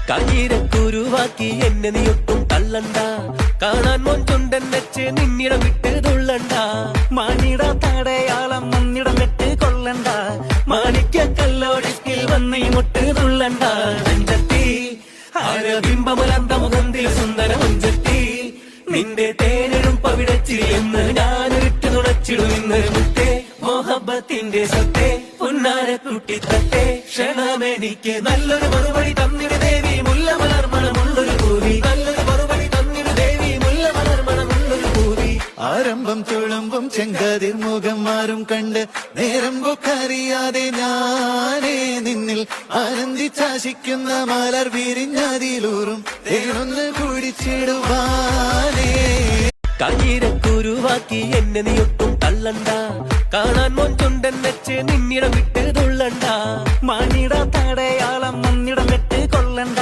കാഞ്ഞിരക്കുരുവാക്കി എന്നെ നീയൊട്ടും തള്ളണ്ട, കാണാൻ മൊഞ്ചുണ്ടൻ വെച്ച് നിന്നിടം വിട്ട് തുള്ളണ്ട. മാനിട തടയാളം മണ്ണിടം വെട്ട് കൊള്ളണ്ട, മാണിക്യക്കല്ലോടിക്കിൽ വന്ന് മുട്ട് തുള്ളണ്ട. നെഞ്ചത്തി ആരബിംബമലന്ത മുഖന്തിൽ സുന്ദര മഞ്ചത്തി, നിന്റെ തേനിടും പവിടച്ചിൽ എന്ന് ഞാനൊരിട്ട് നുണച്ചിടും ഇന്ന് മുത്തേ. മോഹബത്തിന്റെ സത്തേ പുന്നാര കുട്ടിത്തത്തെ, ക്ഷണമെനിക്ക് നല്ലൊരു മറുപടി തന്നിട് ദേവി, മുല്ല മലർമണമുള്ളൊരു പൂവി. നല്ലൊരു മറുപടി തന്നിട് ദേവി, മുല്ല മലർമണമുള്ളൊരു പൂവി. ആരംഭം തുളുമ്പും ചെങ്കതിർ മുഖം മാറും കണ്ട് നേരം പൊക്കറിയാതെ ഞാനേ നിന്നിൽ ആനന്ദിച്ചാശിക്കുന്ന മലർ വിരിഞ്ഞതിലൂറും തേനൊന്ന് കുടിച്ചിടുവാനേ. കാഞ്ഞിരക്കുരുവാക്കി എന്നെ നീയൊട്ടും തള്ളണ്ട, കാണാൻ മൊഞ്ചുണ്ടൻ വെച്ച് നിന്നിടം വിട്ട്